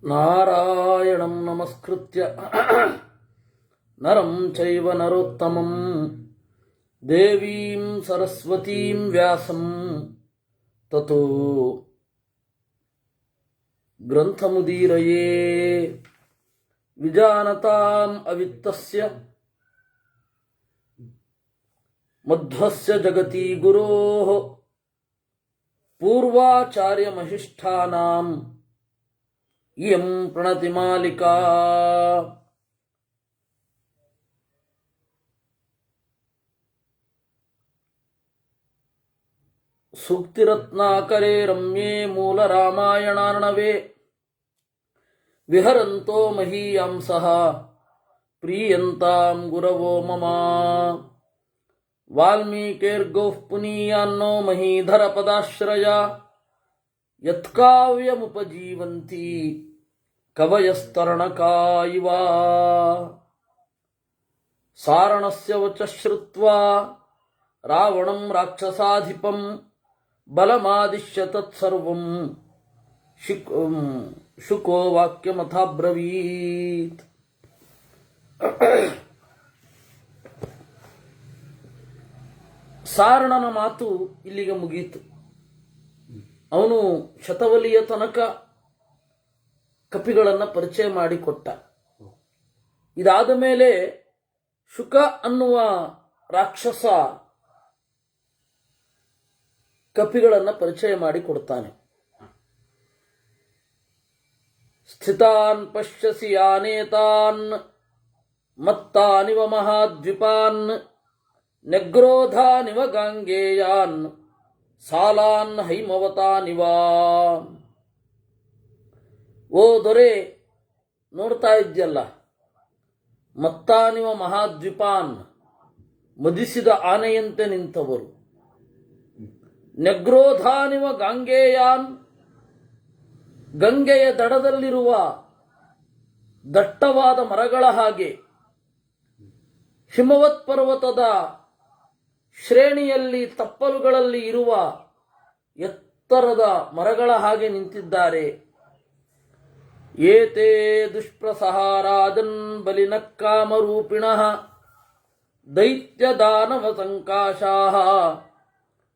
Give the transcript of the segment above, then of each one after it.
ನಾರಾಯಣಂ ನಮಸ್ಕೃತ್ಯ ನರಂ ಚೈವ ನರೋತ್ತಮಂ ದೇವೀಂ ಸರಸ್ವತೀಂ ವ್ಯಾಸಂ ತತೋ ಗ್ರಂಥಮುದೀರಯೇ ವಿಜಾನತಾಂ ಅವಿತ್ತಸ್ಯ ಮಧ್ವಸ್ಯ ಜಗತಿ ಗುರೋಃ ಪೂರ್ವಾಚಾರ್ಯಮಹಿಷ್ಠಾನಾಂ ಇಯಂ ಪ್ರಣತಿಮಾಲಿಕಾ. ಸೂಕ್ತಿರತ್ನಾಕರೇ ರಮ್ಯೇ ಮೂಲರಾಮಾಯಣಾರ್ಣವೇ ವಿಹರಂತೋ ಮಹೀಯಾಂಸಃ ಪ್ರೀಯಂತಾಂ ಗುರವೋ ಮಮ. ವಾಲ್ಮೀಕೇರ್ಗೌಃ ಪುನೀಯಾನ್ನೋ ಮಹೀಧರ ಪದಾಶ್ರಯ ಯತ್ಕಾವ್ಯಮುಪಜೀವಂತಿ ಕವಯಸ್ತರಣಕಾ ಇವ. ಸಾರಣಸ್ಯ ವಚಃ ಶ್ರುತ್ವಾ ರಾವಣಂ ರಾಕ್ಷಸಾಧಿಪಂ ಬಲಮಾದಿಶ್ಯ ತತ್ಸರ್ವಂ ಶುಕೋ ವಾಕ್ಯಮಥಾಬ್ರವೀತ್. ಸಾರಣನ ಮಾತು ಇಲ್ಲಿಗೆ ಮುಗೀತು. ಅವನು ಶತವಲಿಯ ತನಕ ಕಪಿಗಳನ್ನು ಪರಿಚಯ ಮಾಡಿಕೊಟ್ಟ. ಇದಾದ ಮೇಲೆ ಶುಕ ಅನ್ನುವ ರಾಕ್ಷಸ ಕಪಿಗಳನ್ನು ಪರಿಚಯ ಮಾಡಿಕೊಡ್ತಾನೆ. ಸ್ಥಿತಾನ್ ಪಶ್ಯಸಿ ಯಾನೇತಾನ್ ಮತ್ತಾನಿವ ಮಹಾದ್ವಿಪಾನ್ ನೆಗ್ರೋಧಾನಿವ ಗಾಂಗೇಯಾನ್ ಸಾಲಾನ್ ಹೈಮವತಾನಿವ. ಓ ದೊರೆ, ನೋಡ್ತಾ ಇದ್ಯಲ್ಲ, ಮತ್ತಾನಿವ ಮಹಾದ್ವಿಪಾನ್, ಮದಿಸಿದ ಆನೆಯಂತೆ ನಿಂತವರು. ನೆಗ್ರೋಧಾನಿವ ಗಾಂಗೇಯಾನ್, ಗಂಗೆಯ ದಡದಲ್ಲಿರುವ ದಟ್ಟವಾದ ಮರಗಳ ಹಾಗೆ, ಹಿಮವತ್ ಪರ್ವತದ ಶ್ರೇಣಿಯಲ್ಲಿ ತಪ್ಪಲುಗಳಲ್ಲಿ ಇರುವ ಎತ್ತರದ ಮರಗಳ ಹಾಗೆ ನಿಂತಿದ್ದಾರೆ. ಏತೇ ದುಷ್ಪ್ರಸಹಾರಾಜನ್ ಬಲಿನ ಕಾಮರೂಪಿಣಃ ದೈತ್ಯ ದಾನವ ಸಂಕಾಶಾಃ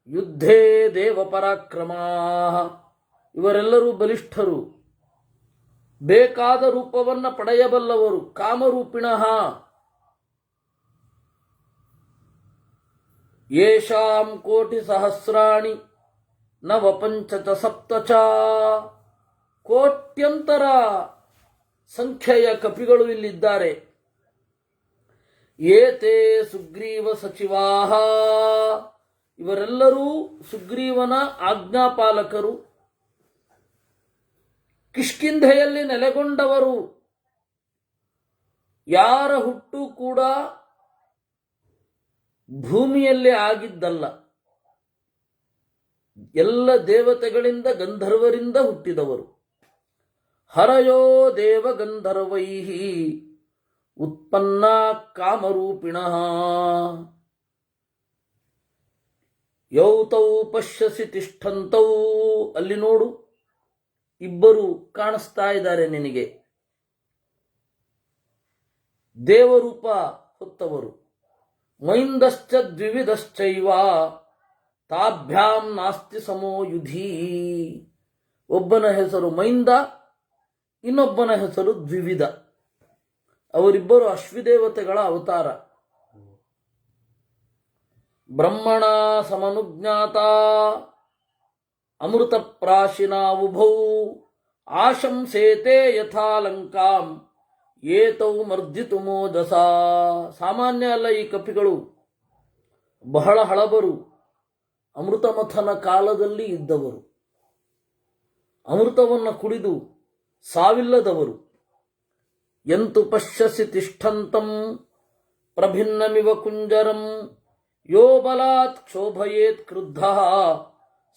ಯುದ್ಧೇ ದೇವ ಪರಾಕ್ರಮಾಃ. ಇವರೆಲ್ಲರೂ ಬಲಿಷ್ಠರು, ಬೇಕಾದ ರೂಪವನ್ನು ಪಡೆಯಬಲ್ಲವರು, ಕಾಮರೂಪಿಣಃ. ಯೇಷಾಂ ಕೋಟಿ ಸಹಸ್ರಾಣಿ ನವ ಪಂಚ ಸಪ್ತ ಚ. ಕೋಟ್ಯಂತರ ಸಂಖ್ಯೆಯ ಕಪಿಗಳು ಇಲ್ಲಿದ್ದಾರೆ. ಏತೇ ಸುಗ್ರೀವ ಸಚಿವಾಹ, ಇವರೆಲ್ಲರೂ ಸುಗ್ರೀವನ ಆಜ್ಞಾಪಾಲಕರು, ಕಿಷ್ಕಿಂಧೆಯಲ್ಲಿ ನೆಲೆಗೊಂಡವರು. ಯಾರ ಹುಟ್ಟು ಕೂಡ ಭೂಮಿಯಲ್ಲಿ ಆಗಿದ್ದಲ್ಲ. ಎಲ್ಲ ದೇವತೆಗಳಿಂದ ಗಂಧರ್ವರಿಂದ ಹುಟ್ಟಿದವರು. ಹರಯೋ ದೇವ ಗಂಧರ್ವೈಹಿ ಉತ್ಪನ್ನ ಕಾಮರೂಪಿಣಃ. ಯೌತೌ ಪಶ್ಯಸಿ ತಿಷ್ಠಂತೌ, ಅಲ್ಲಿ ನೋಡು, ಇಬ್ಬರು ಕಾಣಿಸ್ತಾ ಇದ್ದಾರೆ ನಿನಗೆ, ದೇವರೂಪ ಹೊತ್ತವರು. ಮೈಂದಶ್ಚ ದ್ವಿವಿಧಶ್ಚೈವ ತಾಭ್ಯಾಂ ನಾಸ್ತಿ ಸಮೋ ಯುಧಿ. ಒಬ್ಬನ ಹೆಸರು ಮೈಂದ, ಇನ್ನೊಬ್ಬನ ಹೆಸರು ದ್ವಿವಿಧ. ಅವರಿಬ್ಬರು ಅಶ್ವಿದೇವತೆಗಳ ಅವತಾರ. ಬ್ರಹ್ಮಣ ಸಮನುಜ್ಞಾತ ಅಮೃತ ಪ್ರಾಶಿನಾ ಉಭೌ ಆಶಂಸೇತೆ ಯಥಾ ಲಂಕಾಂ ಏತೌ ಮರ್ದಿತು ಮೋದಸ. ಸಾಮಾನ್ಯ ಅಲ್ಲ ಈ ಕಪಿಗಳು, ಬಹಳ ಹಳಬರು, ಅಮೃತಮಥನ ಕಾಲದಲ್ಲಿ ಇದ್ದವರು, ಅಮೃತವನ್ನು ಕುಡಿದು ಸಾವಿಲ್ಲದವರು. ಯಂತು ಪಶ್ಯಸಿ ತಿಷ್ಠಂತಂ ಪ್ರಭಿನ್ನಮಿವ ಕುಂಜರಂ ಯೋ ಬಲಾತ್ ಕ್ಷೋಭಯೇತ್ ಕ್ರುದ್ಧಃ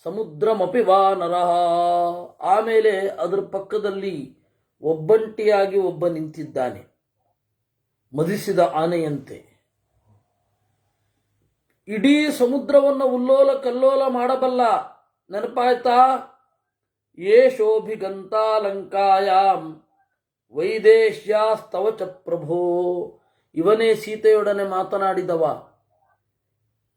ಸಮುದ್ರಮಪಿ ವಾ ನರಃ. ಆಮೇಲೆ ಅದರ ಪಕ್ಕದಲ್ಲಿ ಒಬ್ಬಂಟಿಯಾಗಿ ಒಬ್ಬ ನಿಂತಿದ್ದಾನೆ, ಮದಿಸಿದ ಆನೆಯಂತೆ. ಇಡೀ ಸಮುದ್ರವನ್ನು ಉಲ್ಲೋಲ ಕಲ್ಲೋಲ ಮಾಡಬಲ್ಲ. ನೆನಪಾಯ್ತಾ? ಯೇಷೋಭಿಗಂತಾಲಂಕಾಯಾಂ ವೈದೇಶ್ಯಾಸ್ತವ ಚ ಪ್ರಭೋ. ಇವನೇ ಸೀತೆಯೊಡನೆ ಮಾತನಾಡಿದವ,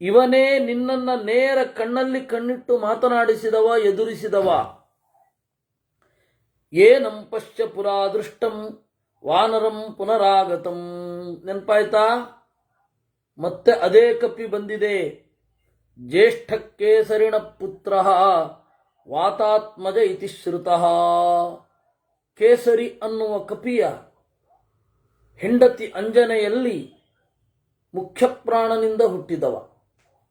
ಇವನೇ ನಿನ್ನನ್ನ ನೇರ ಕಣ್ಣಲ್ಲಿ ಕಣ್ಣಿಟ್ಟು ಮಾತನಾಡಿಸಿದವ, ಎದುರಿಸಿದವ. ಏನಂ ಪಶ್ಯ ಪುರಾದೃಷ್ಟಂ ವಾನರಂ ಪುನರಾಗತಂ. ನೆನಪಾಯ್ತಾ? ಮತ್ತೆ ಅದೇ ಕಪಿ ಬಂದಿದೆ. ಜ್ಯೇಷ್ಠ ಕೇಸರಿಣ ಪುತ್ರ ವಾತಾತ್ಮಜ ಇತಿ ಶ್ರುತಃ. ಕೇಸರಿ ಅನ್ನುವ ಕಪಿಯ ಹೆಂಡತಿ ಅಂಜನೆಯಲ್ಲಿ ಮುಖ್ಯ ಪ್ರಾಣನಿಂದ ಹುಟ್ಟಿದವ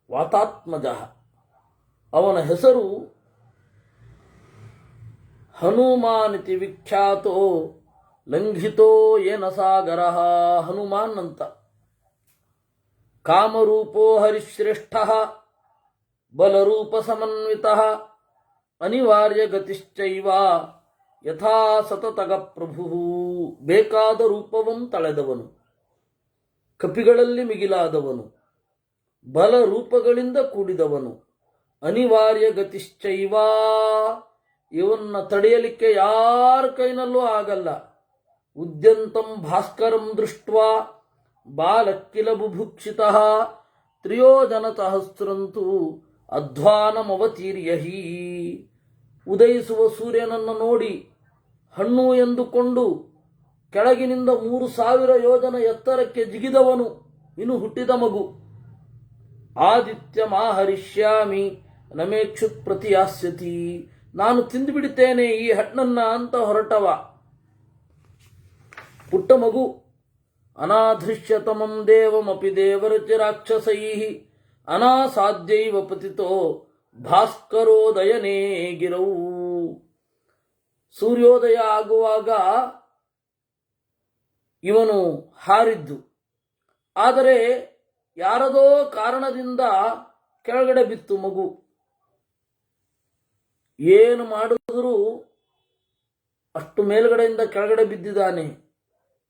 ವಾತಾತ್ಮಜ. ಅವನ ಹೆಸರು ಹನುಮಾನಿತಿ ವಿಖ್ಯಾತೋ ಲಂಘಿತೋ ಯೇನ ಸಾಗರ. ಹನುಮಾನ್ ಅಂತ. ಕಾಮರೂಪೋ ಹರಿಶ್ರೇಷ್ಠ ಬಲರೂಪ ಸಮನ್ವಿತ ಅನಿವಾರ್ಯ ಗತಿಶ್ಚೈವ ಯಥಾ ಸತತಗ ಪ್ರಭು. ಬೇಕಾದ ರೂಪವನ್ನು ತಳೆದವನು, ಕಪಿಗಳಲ್ಲಿ ಮಿಗಿಲಾದವನು, ಬಲ ರೂಪಗಳಿಂದ ಕೂಡಿದವನು, ಅನಿವಾರ್ಯ ಗತಿಶ್ಚೈವ. ಇವನ್ನ ತಡೆಯಲಿಕ್ಕೆ ಯಾರ ಕೈನಲ್ಲೂ ಆಗಲ್ಲ. ಉದ್ಯಂತಂ ಭಾಸ್ಕರಂ ದೃಷ್ಟ್ವಾ ಬಾಲಕ್ಕಿಲ ಬುಭುಕ್ಷಿತಃ ತ್ರಿಯೋಜನಸಹಸ್ರಂತೂ ಅಧ್ವಾನಮವತೀರ್ಯ ಹಿ. ಉದಯಿಸುವ ಸೂರ್ಯನನ್ನು ನೋಡಿ ಹಣ್ಣು ಎಂದುಕೊಂಡು ಕೆಳಗಿನಿಂದ 3000 ಯೋಜನ ಎತ್ತರಕ್ಕೆ ಜಿಗಿದವನು ಇನ್ನು ಹುಟ್ಟಿದ ಮಗು. ಆದಿತ್ಯ ಮಾಹರಿಷ್ಯಾಮಿ ನಮೇಕ್ಷುತ್ ಪ್ರತಿಯಾಸ್ಯತಿ. ನಾನು ತಿಂದುಬಿಡುತ್ತೇನೆ ಈ ಹಣ್ಣನ್ನ ಅಂತ ಹೊರಟವ ಪುಟ್ಟ ಮಗು. ಅನಾಧೃಶ್ಯತಮಂ ದೇವಮಪಿ ದೇವರಚ ರಾಕ್ಷಸೈ ಅನಾಸಾಧ್ಯೈವ ಪತಿತೋ ಭಾಸ್ಕರೋದಯನೇ ಗಿರೌ. ಸೂರ್ಯೋದಯ ಆಗುವಾಗ ಇವನು ಹಾರಿದ್ದು, ಆದರೆ ಯಾರದೋ ಕಾರಣದಿಂದ ಕೆಳಗಡೆ ಬಿತ್ತು ಮಗು. ಏನು ಮಾಡಿದ್ರು ಅಷ್ಟು ಮೇಲ್ಗಡೆಯಿಂದ ಕೆಳಗಡೆ ಬಿದ್ದಿದ್ದಾನೆ.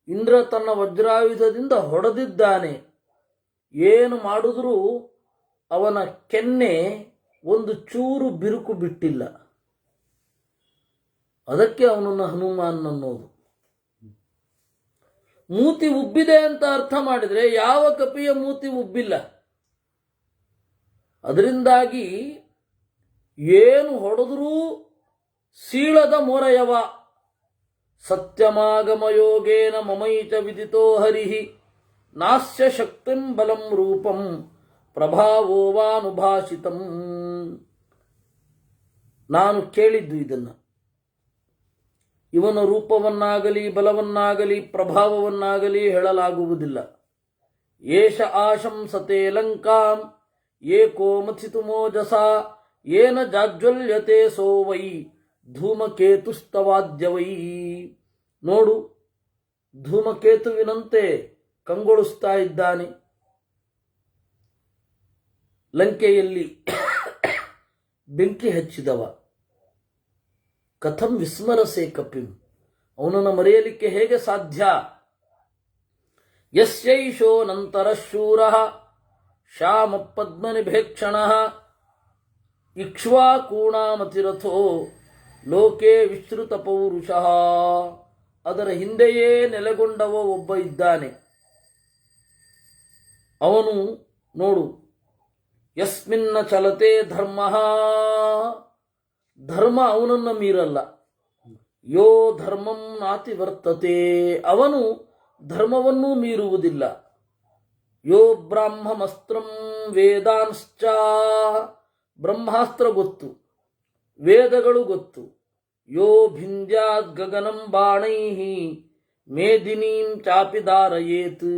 ಇಂದ್ರ ತನ್ನ ವಜ್ರಾಯುಧದಿಂದ ಹೊಡೆದಿದ್ದಾನೆ. ಏನು ಮಾಡಿದ್ರೂ ಅವನ ಕೆನ್ನೆ ಒಂದು ಚೂರು ಬಿರುಕು ಬಿಟ್ಟಿಲ್ಲ. ಅದಕ್ಕೆ ಅವನನ್ನು ಹನುಮಾನ್ ಅನ್ನೋದು. ಮೂತಿ ಉಬ್ಬಿದೆ ಅಂತ ಅರ್ಥ ಮಾಡಿದ್ರೆ ಯಾವ ಕಪಿಯ ಮೂತಿ ಉಬ್ಬಿಲ್ಲ. ಅದರಿಂದಾಗಿ ಏನು ಹೊಡೆದ್ರೂ ಸೀಳದ ಮೊರೆಯವ. ಸತ್ಯಮಾಗಮಯೋಗೇನ ಮಮೈಚ ವಿದಿತೋ ಹರಿಹಿ ನಾಸ್ಯ ಶಕ್ತಿಂ ಬಲಂ ರೂಪಂ ಪ್ರಭಾವೋ ವಾನುಭಾಷಿತಂ. ನಾನು ಕೇಳಿದ್ದು ಇದನ್ನ. ಇವನ ರೂಪವನ್ನಾಗಲಿ ಬಲವನ್ನಾಗಲಿ ಪ್ರಭಾವವನ್ನಾಗಲಿ ಹೇಳಲಾಗುವುದಿಲ್ಲ. ಏಷ ಆಶಂಸತೆ ಲಂಕಾಂ ಏಕೋ ಮಥಿತು ಮೋಜಸ ಏನ ಜಾಜ್ವಲ್ಯತೆ ಸೋ ವೈ ಧೂಮಕೇತುಸ್ತವಾದ್ಯವೈ. ನೋಡು, ಧೂಮಕೇತುವಿನಂತೆ ಕಂಗೊಳಿಸ್ತಾ ಇದ್ದಾನೆ. ಲಂಕೆಯಲ್ಲಿ ಬೆಂಕಿ ಹಚ್ಚಿದವ. ಕಥಂ ವಿಸ್ಮರಸೆ ಕಪಿಂ. ಅವನನ್ನು ಮರೆಯಲಿಕ್ಕೆ ಹೇಗೆ ಸಾಧ್ಯ? ಯಸ್ಯೈಷೋ ನಂತರ ಶೂರಃ ಶ್ಯಾಮ ಪದ್ಮನಿಭೇಕ್ಷಣಃ ಇಕ್ಷ್ವಾಕೂಣಾಮತಿರಥೋ ಲೋಕೆ ವಿಶ್ರುತ ಪೌರುಷಃ. ಅದರ ಹಿಂದೆಯೇ ನೆಲೆಗೊಂಡವ ಒಬ್ಬ ಇದ್ದಾನೆ. ಅವನು ನೋಡು, ಯಸ್ಮಿನ್ನ ಚಲತೆ ಧರ್ಮ. ಧರ್ಮ ಅವನನ್ನು ಮೀರಲ್ಲ. ಯೋ ಧರ್ಮಂ ನಾತಿ ವರ್ತತೆ. ಅವನು ಧರ್ಮವನ್ನೂ ಮೀರುವುದಿಲ್ಲ. ಯೋ ಬ್ರಾಹ್ಮಮಸ್ತ್ರಂ ವೇದಾಂಶ್ಚ. ಬ್ರಹ್ಮಾಸ್ತ್ರ ಗೊತ್ತು, ವೇದಗಳು ಗೊತ್ತು. ಯೋ ಭಿಂದ್ಯಾದ್ ಗಗನಂ ಬಾಣೈಃ ಮೇದಿನೀಂ ಚಾಪಿ ಧಾರಯೇತ್.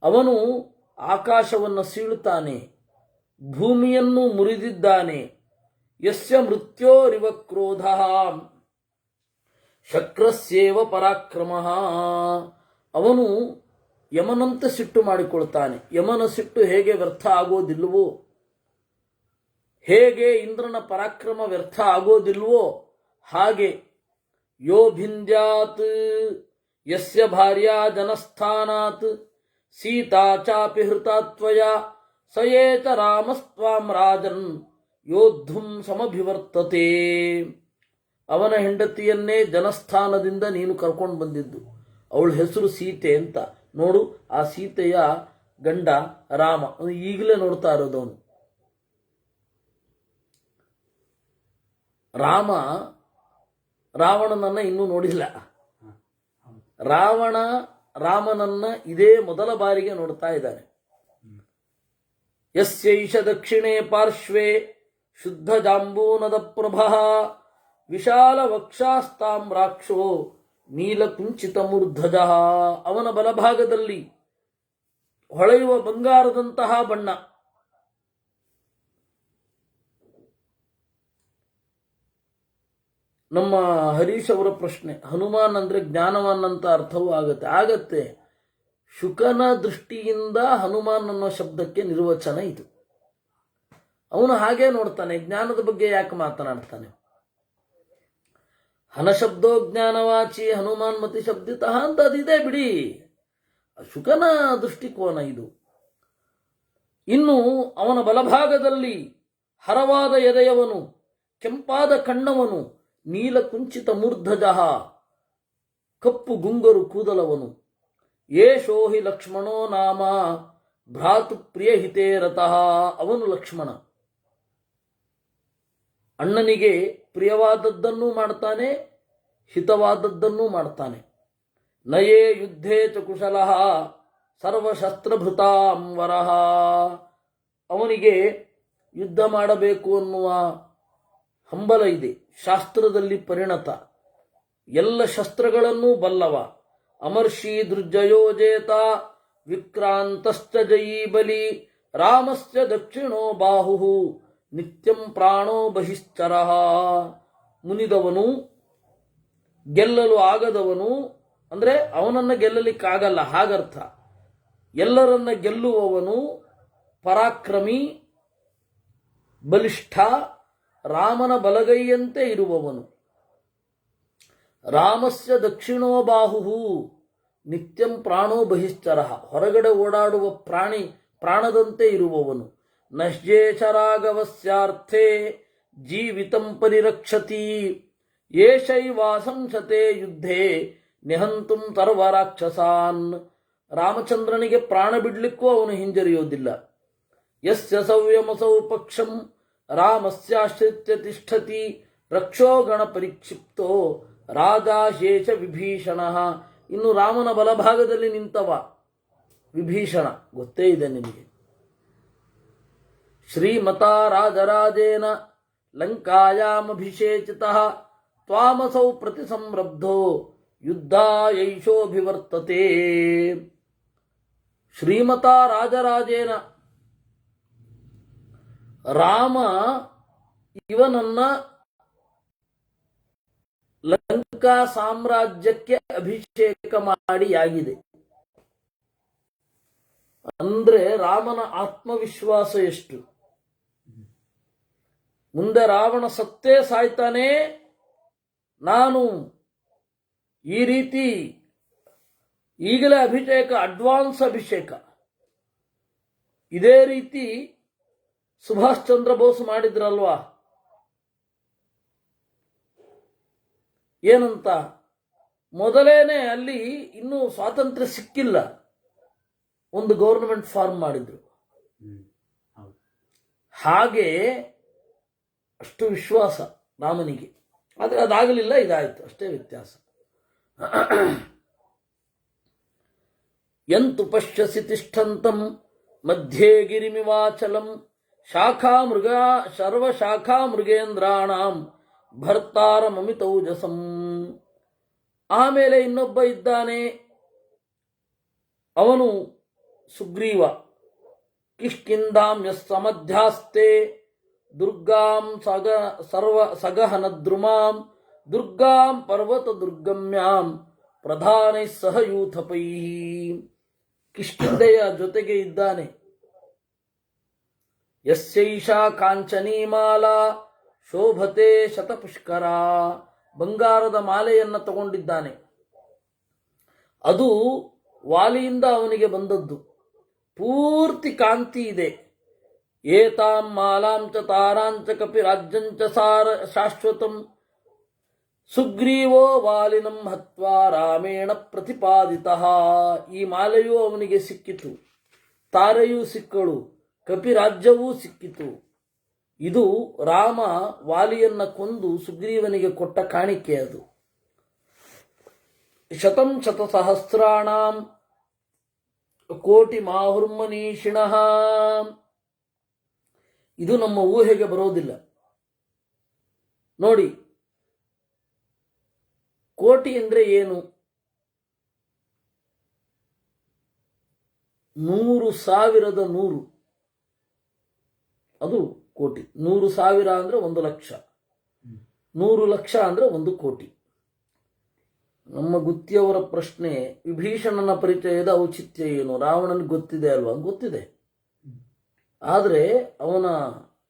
ಅವನು ಆಕಾಶವನ್ನು ಸೀಳುತ್ತಾನೆ, ಭೂಮಿಯನ್ನು ಮುರಿದಿದ್ದಾನೆ. ಯಸ್ಯ ಮೃತ್ಯೋರಿವ ಕ್ರೋಧಃ ಶಕ್ರಸ್ಯೇವ ಪರಾಕ್ರಮಃ. ಅವನು ಯಮನಂತೆ ಸಿಟ್ಟು ಮಾಡಿಕೊಳ್ತಾನೆ. ಯಮನ ಸಿಟ್ಟು ಹೇಗೆ ವ್ಯರ್ಥ ಆಗೋದಿಲ್ವೋ, ಹೇಗೆ ಇಂದ್ರನ ಪರಾಕ್ರಮ ವ್ಯರ್ಥ ಆಗೋದಿಲ್ವೋ ಹಾಗೆ ಯೋ ಭಿಂದ್ಯಾತ್ ಯಸ್ಯ ಭಾರ್ಯಾ ಜನಸ್ಥಾನಾತ್ ಸೀತಾ ಚಾಪಿ ಹೃತಾತ್ವಯ ಸಯೇತ ರಾಮಸ್ತ್ವಾಂ ರಾಜನ್ ಯೋದ್ಧುಂ ಸಮಭಿವರ್ತತೆ. ಅವನ ಹೆಂಡತಿಯನ್ನೇ ಜನಸ್ಥಾನದಿಂದ ನೀನು ಕರ್ಕೊಂಡು ಬಂದಿದ್ದು. ಅವಳ ಹೆಸರು ಸೀತೆ ಅಂತ. ನೋಡು, ಆ ಸೀತೆಯ ಗಂಡ ರಾಮ. ಈಗಲೇ ನೋಡ್ತಾ ಇರೋದವನು. ರಾವಣನನ್ನ ಇನ್ನೂ ನೋಡಿಲ್ಲ. ರಾಮನನ್ನ ಇದೇ ಮೊದಲ ಬಾರಿಗೆ ನೋಡ್ತಾ ಇದ್ದಾನೆ. ಯಸ್ಯೈಷ ದಕ್ಷಿಣೇ ಪಾರ್ಶ್ವೇ ಶುದ್ಧ ಜಾಂಬೂನದ ಪ್ರಭಃ ವಿಶಾಲ ವಕ್ಷಾಸ್ತಾಮ್ರಾಕ್ಷೋ ನೀಲಕುಂಚಿತ ಮೂರ್ಧಜ. ಅವನ ಬಲಭಾಗದಲ್ಲಿ ಹೊಳೆಯುವ ಬಂಗಾರದಂತಹ ಬಣ್ಣ. ನಮ್ಮ ಹರೀಶ್ ಅವರ ಪ್ರಶ್ನೆ, ಹನುಮಾನ್ ಅಂದ್ರೆ ಜ್ಞಾನವಾನ್ ಅಂತ ಅರ್ಥವೂ ಆಗತ್ತೆ. ಶುಕನ ದೃಷ್ಟಿಯಿಂದ ಹನುಮಾನ್ ಅನ್ನೋ ಶಬ್ದಕ್ಕೆ ನಿರ್ವಚನ ಇದು. ಅವನು ಹಾಗೇ ನೋಡ್ತಾನೆ, ಜ್ಞಾನದ ಬಗ್ಗೆ ಯಾಕೆ ಮಾತನಾಡ್ತಾನೆ? ಹನಶಬ್ದೋ ಜ್ಞಾನವಾಚಿ ಹನುಮಾನ್ ಮತಿ ಶಬ್ದಿತಃ ಅಂತ ಅದಿದೆ ಬಿಡಿ. ಶುಕನ ದೃಷ್ಟಿಕೋನ ಇದು. ಇನ್ನು ಅವನ ಬಲಭಾಗದಲ್ಲಿ ಹರವಾದ ಎದೆಯವನು, ಕೆಂಪಾದ ಕಣ್ಣವನು, ನೀಲಕುಂಚಿತ ಮೂರ್ಧಜ, ಕಪ್ಪು ಗುಂಗರು ಕೂದಲವನು. ಯೇಷೋ ಹಿ ಲಕ್ಷ್ಮಣೋ ನಾಮ ಭ್ರಾತು ಪ್ರಿಯ ಹಿತೇ ರತಃ. ಅವನು ಲಕ್ಷ್ಮಣ. ಅಣ್ಣನಿಗೆ ಪ್ರಿಯವಾದದ್ದನ್ನೂ ಮಾಡ್ತಾನೆ, ಹಿತವಾದದ್ದನ್ನೂ ಮಾಡ್ತಾನೆ. ನಯೇ ಯುದ್ಧೇ ಚ ಕುಶಲಃ ಸರ್ವಶಸ್ತ್ರಭೃತಾಂವರಃ. ಅವನಿಗೆ ಯುದ್ಧ ಮಾಡಬೇಕು ಅನ್ನುವ ಹಂಬಲ ಇದೆ. ಶಾಸ್ತ್ರದಲ್ಲಿ ಪರಿಣತ, ಎಲ್ಲ ಶಸ್ತ್ರಗಳನ್ನೂ ಬಲ್ಲವ. ಅಮರ್ಷಿ ದುರ್ಜಯೋಜೇತ ವಿಕ್ರಾಂತಶ್ಚ ಜಯೀ ಬಲಿ. ರಾಮಶ್ಚ ದಕ್ಷಿಣೋ ಬಾಹು ನಿತ್ಯಂ ಪ್ರಾಣೋ ಬಹಿಶ್ಚರಃ. ಮುನಿದವನು, ಗೆಲ್ಲಲು ಆಗದವನು ಅಂದ್ರೆ ಅವನನ್ನ ಗೆಲ್ಲಲಿಕ್ಕಾಗಲ್ಲ ಹಾಗರ್ಥ. ಎಲ್ಲರನ್ನ ಗೆಲ್ಲುವವನು, ಪರಾಕ್ರಮಿ, ಬಲಿಷ್ಠ, ರಾಮನ ಬಲಗೈಯಂತೆ ಇರುವವನು. ರಾಮಸ್ಯ ದಕ್ಷಿಣೋ ಬಾಹು ನಿತ್ಯಂ ಪ್ರಾಣೋ ಬಹಿಶ್ಚರಃ. ಹೊರಗಡೆ ಓಡಾಡುವ ಪ್ರಾಣದಂತೆ ಇರುವವನು. ನಶ್ಯೇಷರಾಗವಸ್ಯಾರ್ಥೇ ಜೀವಿತಂ ಪರಿರಕ್ಷತಿ. ಏಷೈವಾಸಂಸತೆ ಯುದ್ಧೇ ನಿಹಂತುಂ ಸರ್ವರಾಕ್ಷಸಾನ್. ರಾಮಚಂದ್ರನಿಗೆ ಪ್ರಾಣ ಬಿಡ್ಲಿಕ್ಕೂ ಅವನು ಹಿಂಜರಿಯೋದಿಲ್ಲ. ಯಸ್ಯ ಸೌವ್ಯಮಸೌ ಪಕ್ಷಂ ರಾಮಸ್ಯಾಶ್ರಿತ್ಯ ತಿಷ್ಠತಿ. ರಕ್ಷೋ ಗಣ ಪರಿಕ್ಷಿಪ್ತೋ ರಾಜಾ ಶೇಷ ವಿಭೀಷಣ. ಇನ್ನು ರಾಮನ ಬಲಭಾಗದಲ್ಲಿ ನಿಂತವ ವಿಭೀಷಣ, ಗೊತ್ತೇ ಇದೆ ನಿಮಗೆ. ಶ್ರೀಮತ ರಾಜರಾಜೇನ ಲಂಕಾಯಾಮಭಿಷೇಚಿತಃ ತ್ವಾಮಸೌ ಪ್ರತಿಸಂರಬ್ಧೋ ಯುದ್ಧಾಯೈಷೋಭಿವರ್ತತೆ. ಶ್ರೀಮತ ರಾಜರಾಜೇನ, ರಾಮ ಇವನನ್ನ ಲಂಕಾ ಸಾಮ್ರಾಜ್ಯಕ್ಕೆ ಅಭಿಷೇಕ ಮಾಡಿ ಆಗಿದೆ. ಅಂದ್ರೆ ರಾಮನ ಆತ್ಮವಿಶ್ವಾಸ ಎಷ್ಟು! ಮುಂದೆ ರಾವಣ ಸತ್ತೇ ಸಾಯ್ತಾನೆ, ನಾನು ಈ ರೀತಿ ಈಗಲೇ ಅಭಿಷೇಕ, ಅಡ್ವಾನ್ಸ್ ಅಭಿಷೇಕ. ಇದೇ ರೀತಿ ಸುಭಾಷ್ ಚಂದ್ರ ಬೋಸ್ ಮಾಡಿದ್ರಲ್ವಾ? ಏನಂತ, ಮೊದಲೇನೆ ಅಲ್ಲಿ ಇನ್ನೂ ಸ್ವಾತಂತ್ರ್ಯ ಸಿಕ್ಕಿಲ್ಲ, ಒಂದು ಗೌರ್ಮೆಂಟ್ ಫಾರ್ಮ್ ಮಾಡಿದ್ರು. ಹಾಗೆ ಅಷ್ಟು ವಿಶ್ವಾಸ ರಾಮನಿಗೆ. ಆದರೆ ಅದಾಗಲಿಲ್ಲ, ಇದಾಯಿತು, ಅಷ್ಟೇ ವ್ಯತ್ಯಾಸ. ಯಂತು ಪಶ್ಯಸಿ ತಿಷ್ಠಂತಂ ಮಧ್ಯೆ ಗಿರಿಮಿವಾಚಲಂ ಸರ್ವಶಾಖಾ ಮೃಗೇಂದ್ರಾಣಾಂ ಭರ್ತಾರಮಮಿತೌಜಸಂ. ಆಮೇಲೆ ಇನ್ನೊಬ್ಬ ಇದ್ದಾನೆ, ಅವನು ಸುಗ್ರೀವ. ಕಿಷ್ಕಿಂಧಾಂ ಯಸ್ಸಮಧ್ಯಾಸ್ತೆ ದುರ್ಗಾಂ ಸಗಹನದ್ರುಮಾಂ ದುರ್ಗಾಂ ಪರ್ವತ ದುರ್ಗಮ್ಯಾಂ ಪ್ರಧಾನೈ ಸಹ ಯೂಥಪೈ. ಕಿಷ್ಕಿಂಧೆಯ ಜೊತೆಗೆ ಇದ್ದಾನೆ. ಯಸ್ಯೈಷಾ ಕಾಂಚನೀಮಾಲಾ ಶೋಭತೆ ಶತಪುಷ್ಕರ. ಬಂಗಾರದ ಮಾಲೆಯನ್ನು ತಗೊಂಡಿದ್ದಾನೆ. ಅದು ವಾಲಿಯಿಂದ ಅವನಿಗೆ ಬಂದದ್ದು. ಪೂರ್ತಿ ಕಾಂತಿ ಇದೆ. ಏತಾಂ ಮಾಲಾಂಚ ತಾರಾಂಚ ಕಪಿ ರಾಜ್ಯಂಚ ಶಾಶ್ವತಂ ಸುಗ್ರೀವೋ ವಾಲಿನಂ ಹತ್ವಾ ರಾಮೇಣ ಪ್ರತಿಪಾದಿತಃ. ಈ ಮಾಲೆಯೂ ಅವನಿಗೆ ಸಿಕ್ಕಿತು, ತಾರೆಯೂ ಸಿಕ್ಕಳು, ಕಪಿರಾಜ್ಯವೂ ಸಿಕ್ಕಿತು. ಇದು ರಾಮ ವಾಲಿಯನ್ನ ಕೊಂದು ಸುಗ್ರೀವನಿಗೆ ಕೊಟ್ಟ ಕಾಣಿಕೆ. ಅದು ಶತಂ ಶತಸಹಸ್ರಾಣಾಂ ಕೋಟಿ ಮಾಹುರ್ಮನೀಷಿಣಃ. ಇದು ನಮ್ಮ ಊಹೆಗೆ ಬರೋದಿಲ್ಲ. ನೋಡಿ, ಕೋಟಿ ಅಂದ್ರೆ ಏನು? 100,000 ಅದು ಕೋಟಿ. 100,000 ಅಂದ್ರೆ 1,00,000, 100,00,000 ಅಂದ್ರೆ 1 ಕೋಟಿ. ನಮ್ಮ ಗುತ್ತಿಯವರ ಪ್ರಶ್ನೆ, ವಿಭೀಷಣನ ಪರಿಚಯದ ಔಚಿತ್ಯ ಏನು? ರಾವಣನಿಗೆ ಗೊತ್ತಿದೆ ಅಲ್ವಾ? ಗೊತ್ತಿದೆ, ಆದರೆ ಅವನ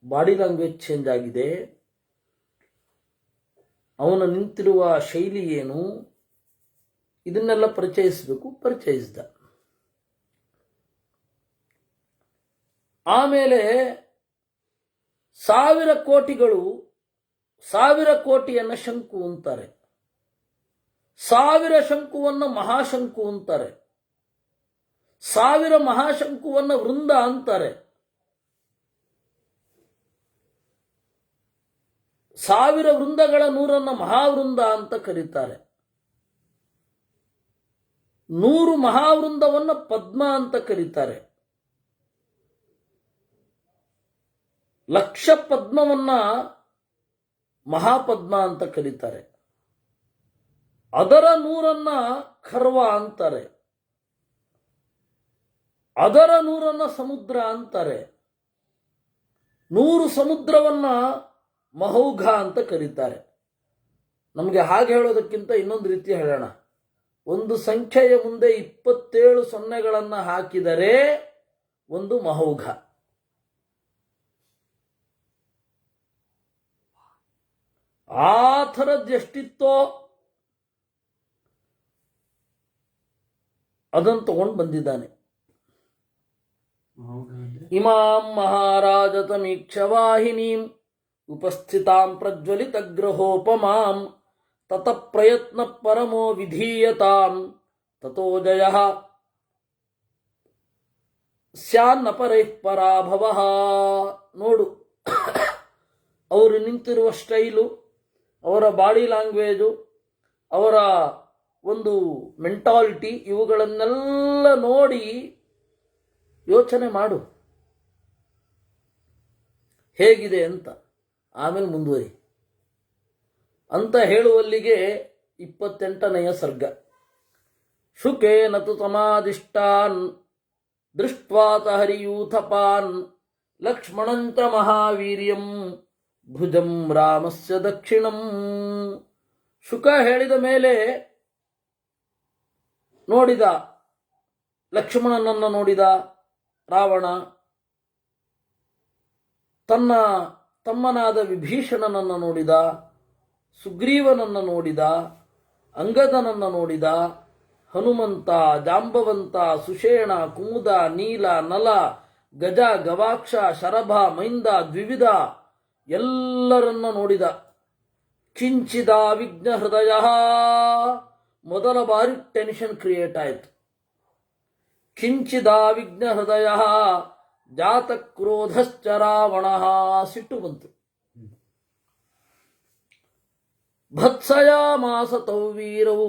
ಬಾಡಿ ಲ್ಯಾಂಗ್ವೇಜ್ ಚೇಂಜ್ ಆಗಿದೆ. ಅವನ ನಿಂತಿರುವ ಶೈಲಿ ಏನು? ಇದನ್ನೆಲ್ಲ ಪರಿಚಯಿಸಬೇಕು. ಪರಿಚಯಿಸಿದ. ಆಮೇಲೆ 1,000 ಕೋಟಿಗಳು 1,000 ಕೋಟಿಯನ್ನ ಶಂಕು ಅಂತಾರೆ, 1,000 ಶಂಕುವನ್ನ ಮಹಾಶಂಕು ಅಂತಾರೆ, 1,000 ಮಹಾಶಂಕುವನ್ನ ವೃಂದ ಅಂತಾರೆ, 1,000 ವೃಂದಗಳ 100 ಮಹಾವೃಂದ ಅಂತ ಕರೀತಾರೆ, 100 ಮಹಾವೃಂದವನ್ನ ಪದ್ಮ ಅಂತ ಕರೀತಾರೆ, 1,00,000 ಪದ್ಮವನ್ನ ಮಹಾಪದ್ಮ ಅಂತ ಕರೀತಾರೆ, ಅದರ 100 ಖರ್ವ ಅಂತಾರೆ, ಅದರ 100 ಸಮುದ್ರ ಅಂತಾರೆ, 100 ಸಮುದ್ರವನ್ನ ಮಹೌಘ ಅಂತ ಕರೀತಾರೆ. ನಮಗೆ ಹಾಗೆ ಹೇಳೋದಕ್ಕಿಂತ ಇನ್ನೊಂದು ರೀತಿ ಹೇಳೋಣ. ಒಂದು ಸಂಖ್ಯೆಯ ಮುಂದೆ 27 ಸೊನ್ನೆಗಳನ್ನು ಹಾಕಿದರೆ ಒಂದು ಮಹೌಘ. ಆ ಥರದ್ದು ಎಷ್ಟಿತ್ತೋ ಅದನ್ನು ತಗೊಂಡು ಬಂದಿದ್ದಾನೆ. ಇಮಾಂ ಮಹಾರಾಜ ತಮೀಕ್ಷವಾಹಿನೀಂ ಉಪಸ್ಥಿತಾಂ ಪ್ರಜ್ವಲಿತ ಗ್ರಹೋಪಮಾಂ ತತ ಪ್ರಯತ್ನ ಪರಮೋ ವಿಧೀಯತಾಂ ತತೋ ಜಯಃ ಸ್ಯಾನ್ನಪರೈಃ ಪರಾಭವಃ. ನೋಡು, ಅವರು ನಿಂತಿರುವ ಸ್ಟೈಲು, ಅವರ ಬಾಡಿ ಲ್ಯಾಂಗ್ವೇಜು, ಅವರ ಒಂದು ಮೆಂಟಾಲಿಟಿ, ಇವುಗಳನ್ನೆಲ್ಲ ನೋಡಿ ಯೋಚನೆ ಮಾಡು ಹೇಗಿದೆ ಅಂತ. ಆಮೇಲೆ ಮುಂದುವರಿ ಅಂತ ಹೇಳುವಲ್ಲಿಗೆ 28ನೆಯ ಸರ್ಗ. ಶುಕೇನ ತು ತಮಾದಿಷ್ಟಾನ್ ದೃಷ್ಟ್ವಾತ ಹರಿಯೂಥಪಾನ್ ಲಕ್ಷ್ಮಣಂಚ ಮಹಾವೀರ್ಯಂ ಭುಜಂ ರಾಮಸ್ಯ ದಕ್ಷಿಣಂ. ಶುಕ ಹೇಳಿದ ಮೇಲೆ ನೋಡಿದ, ಲಕ್ಷ್ಮಣನನ್ನು ನೋಡಿದ ರಾವಣ, ತನ್ನ ತಮ್ಮನಾದ ವಿಭೀಷಣನನ್ನು ನೋಡಿದ, ಸುಗ್ರೀವನನ್ನು ನೋಡಿದ, ಅಂಗದನನ್ನು ನೋಡಿದ, ಹನುಮಂತ, ಜಾಂಬವಂತ, ಸುಷೇಣ, ಕುಮುದ, ನೀಲ, ನಲ, ಗಜ, ಗವಾಕ್ಷ, ಶರಭ, ಮೈಂದ, ದ್ವಿವಿಧ ಎಲ್ಲರನ್ನ ನೋಡಿದ. ಕಿಂಚಿದ ವಿಘ್ನ ಹೃದಯ, ಮೊದಲ ಬಾರಿ ಟೆನ್ಷನ್ ಕ್ರಿಯೇಟ್ ಆಯಿತು. ಕಿಂಚಿದ ವಿಘ್ನ ಹೃದಯ ಜಾತ ಕ್ರೋಧಶ್ಚ ರಾವಣ, ಸಿಟ್ಟು ಬಂತು. ಭತ್ಸಯಾಮಾಸ ತೌ ವೀರವು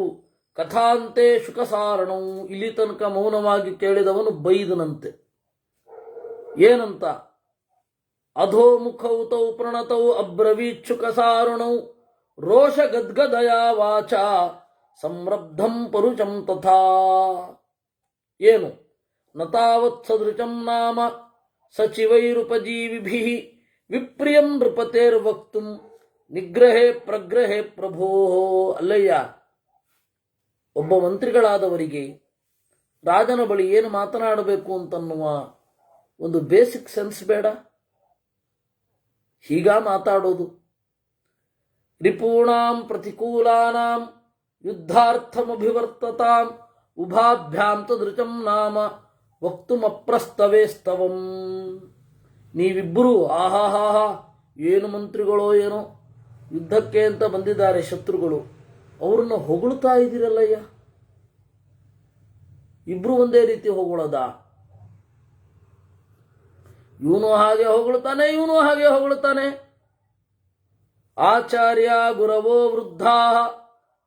ಕಥಾಂತೆ ಶುಕಸಾರಣವು. ಇಲ್ಲಿ ತನಕ ಮೌನವಾಗಿ ಕೇಳಿದವನು ಬೈದನಂತೆ. ಏನಂತ? ಅಧೋಮುಖೌ ತೌ ಪ್ರಣತೌ ಅಬ್ರವೀತ್ ಶುಕಸಾರಣೌ ರೋಷ ಗದ್ಗದಯ ವಾಚ ಸಂರಬ್ಧಂ ಪರುಷಂ ತಥಾ. ಏನು? ನತಾವತ್ ಸದೃಶಂ ನಾಮ ಸಚಿವೈರುಪಜೀವಿಭಿಃ ವಿಪ್ರಿಯಂ ನೃಪತೇರ್ವಕ್ತುಂ ನಿಗ್ರಹೇ ಪ್ರಗ್ರಹೇ ಪ್ರಭೋ. ಅಲ್ಲಯ್ಯ, ಒಬ್ಬ ಮಂತ್ರಿಗಳಾದವರಿಗೆ ರಾಜನ ಬಳಿ ಏನು ಮಾತನಾಡಬೇಕು ಅಂತನ್ನುವ ಒಂದು ಬೇಸಿಕ್ ಸೆನ್ಸ್ ಬೇಡ? ಹೀಗ ಮಾತಾಡೋದು. ರಿಪೂಣಾಂ ಪ್ರತಿಕೂಲಾನಾಂ ಯುದ್ಧಾರ್ಥಮಭಿವರ್ತತಾಂ ಉಭಾಭ್ಯಾಂ ತದೃಚಂ ನಾಮ ವಕ್ತುಮಪ್ರಸ್ತವೇಸ್ತವಂ. ನೀವಿಬ್ಬರು ಆಹಾಹಾಹಾ ಏನು ಮಂತ್ರಿಗಳೋ ಏನೋ, ಯುದ್ಧಕ್ಕೆ ಅಂತ ಬಂದಿದ್ದಾರೆ ಶತ್ರುಗಳು, ಅವ್ರನ್ನ ಹೊಗಳ್ತಾ ಇದ್ದೀರಲ್ಲಯ್ಯ. ಇಬ್ರು ಒಂದೇ ರೀತಿ ಹೊಗಳೋದ? ಇವನು ಹಾಗೆ ಹೊಗಳ್ತಾನೆ, ಇವನು ಹಾಗೆ ಹೊಗಳ್ತಾನೆ. ಆಚಾರ್ಯ ಗುರವೋ ವೃದ್ಧಾ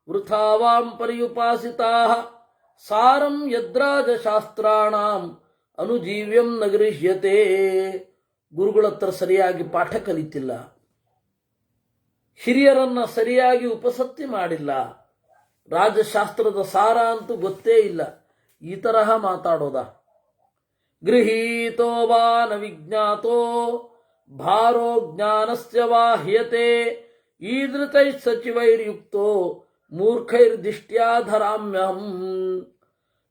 ವೃಥಾವಾಂ ಪರ್ಯುಪಾಸಿತಾ ಸಾರಂ ಯದ್ರಾಜ ಶಾಸ್ತ್ರಾಣಾಂ ಅನುಜೀವ್ಯಂ ನ ಗೃಹ್ಯತೆ. ಗುರುಗಳ ಹತ್ರ ಸರಿಯಾಗಿ ಪಾಠ ಕಲಿತಿಲ್ಲ, ಹಿರಿಯರನ್ನ ಸರಿಯಾಗಿ ಉಪಸತ್ತಿ ಮಾಡಿಲ್ಲ, ರಾಜಶಾಸ್ತ್ರದ ಸಾರ ಅಂತೂ ಗೊತ್ತೇ ಇಲ್ಲ. ಈ ತರಹ ಮಾತಾಡೋದ? ಗೃಹೀತೋ ವಾ ನ ವಿಜ್ಞಾತೋ ಭಾರೋ ಜ್ಞಾನಸ್ಯ ವಾ ಹ್ಯತೆ ಈದೃತೈ ಸಚಿವೈರ್ಯುಕ್ತೋ ಮೂರ್ಖೈರ್ದಿಷ್ಟ್ಯಾ ಧರಾಮ್ಯಹಂ.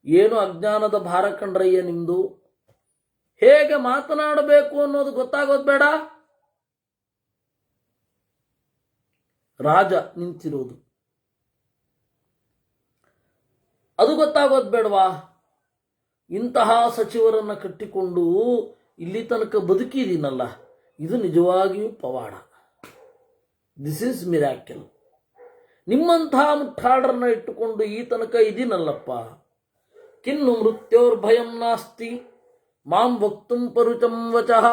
ಏನು ಅಜ್ಞಾನದ ಭಾರ ಕಂಡ್ರಯ್ಯ ನಿಮ್ದು? ಹೇಗೆ ಮಾತನಾಡಬೇಕು ಅನ್ನೋದು ಗೊತ್ತಾಗೋದು ಬೇಡ? ರಾಜ ನಿಂತಿರೋದು ಅದು ಗೊತ್ತಾಗೋದು ಬೇಡವಾ? ಇಂತಹ ಸಚಿವರನ್ನ ಕಟ್ಟಿಕೊಂಡು ಇಲ್ಲಿ ತನಕ ಬದುಕಿದೀನಲ್ಲ, ಇದು ನಿಜವಾಗಿಯೂ ಪವಾಡ. This is miracle. ನಿಮ್ಮಂತಹ ಮುಟ್ಟಾಳರನ್ನ ಇಟ್ಟುಕೊಂಡು ಈ ತನಕ ಇದೀನಲ್ಲಪ್ಪ. ಕಿನ್ನು ಮೃತ್ಯೋರ್ಭಯಂ ನಾಸ್ತಿ ಮಾಂ ವಕ್ತುಂ ಪರುಚಂ ವಚಃ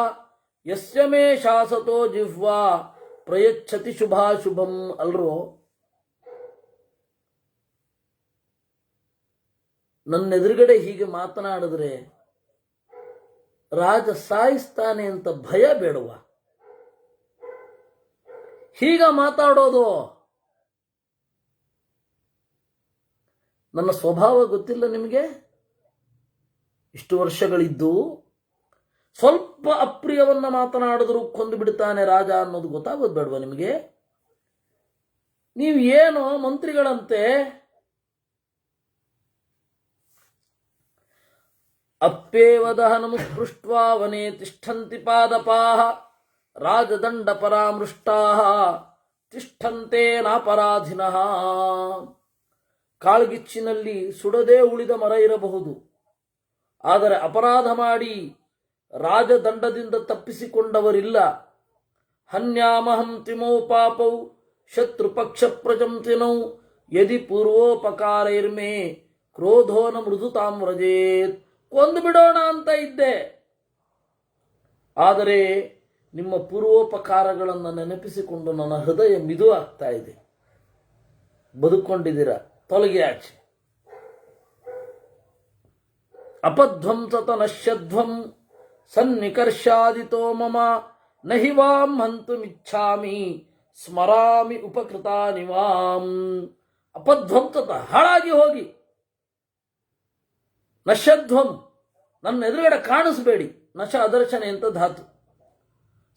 ಯಸ್ಯ ಮೇ ಶಾಸತೋ ಜಿಹ್ವಾ ಪ್ರಯಚ್ಛತಿ ಶುಭಾಶುಭಂ. ಅಲ್ರೋ, ನನ್ನೆದುರುಗಡೆ ಹೀಗೆ ಮಾತನಾಡಿದ್ರೆ ರಾಜ ಸಾಯಿಸ್ತಾನೆ ಅಂತ ಭಯ ಬೇಡವ? ಹೀಗ ಮಾತಾಡೋದು? ನನ್ನ ಸ್ವಭಾವ ಗೊತ್ತಿಲ್ಲ ನಿಮಗೆ? ಇಷ್ಟು ವರ್ಷಗಳಿದ್ದು ಸ್ವಲ್ಪ ಅಪ್ರಿಯವನ್ನ ಮಾತನಾಡಿದ್ರು ಕೊಂದು ಬಿಡ್ತಾನೆ ರಾಜ ಅನ್ನೋದು ಗೊತ್ತಾಗೋದು ಬೇಡವಾ ನಿಮಗೆ? ನೀವು ಏನೋ ಮಂತ್ರಿಗಳಂತೆ ಅಪ್ಪೇವ ದಹನಂ ಸ್ಪೃಷ್ಟ್ವಾ ವನೇ ತಿಷ್ಠಂತಿ ಪಾದಪಾಃ ರಾಜದಂಡ ಪರಾಮೃಷ್ಟಾಃ ತಿಷ್ಠಂತೆ ನಾಪರಾಧಿನಃ. ಕಾಳ್ಗಿಚ್ಚಿನಲ್ಲಿ ಸುಡದೇ ಉಳಿದ ಮರ ಇರಬಹುದು, ಆದರೆ ಅಪರಾಧ ಮಾಡಿ ರಾಜದಂಡದಿಂದ ತಪ್ಪಿಸಿಕೊಂಡವರಿಲ್ಲ. ಹನ್ಯಾಮಹಂ ತಿಮೌ ಪಾಪೌ ಶತ್ರುಪಕ್ಷ ಪ್ರಜಂತಿನೌ ಯದಿ ಪೂರ್ವೋಪಕಾರೈರ್ಮೇ ಕ್ರೋಧೋ ನ ಮೃದುತಾಂ ವ್ರಜೇತ್. ಕೊಂದು ಬಿಡೋಣ ಅಂತ ಇದ್ದೆ, ಆದರೆ ನಿಮ್ಮ ಪೂರ್ವೋಪಕಾರಗಳನ್ನು ನೆನಪಿಸಿಕೊಂಡು ನನ್ನ ಹೃದಯ ಮಿದು ಆಗ್ತಾ ಇದೆ. ಬದುಕೊಂಡಿದ್ದೀರ, ತೊಲಗಿ ಆಚೆ. ಅಪಧ್ವಂಸತ ನಶ್ಯಧ್ವಂ ಸನ್ನಿಕರ್ಷಾದಿತೋ ಮಮ ನಹಿ ವಾಂ ಹಂತುಮಿಚ್ಛಾಮಿ ಸ್ಮರಾಮಿ ಉಪಕೃತಾನಿವಾಂ. ಅಪಧ್ವಂಸತ, ಹಾಳಾಗಿ ಹೋಗಿ. ನಶ್ಯಧ್ವಂ, ನನ್ನ ಎದುರುಗಡೆ ಕಾಣಿಸಬೇಡಿ. ನಶ ಅದರ್ಶನ ಅಂತ ಧಾತು.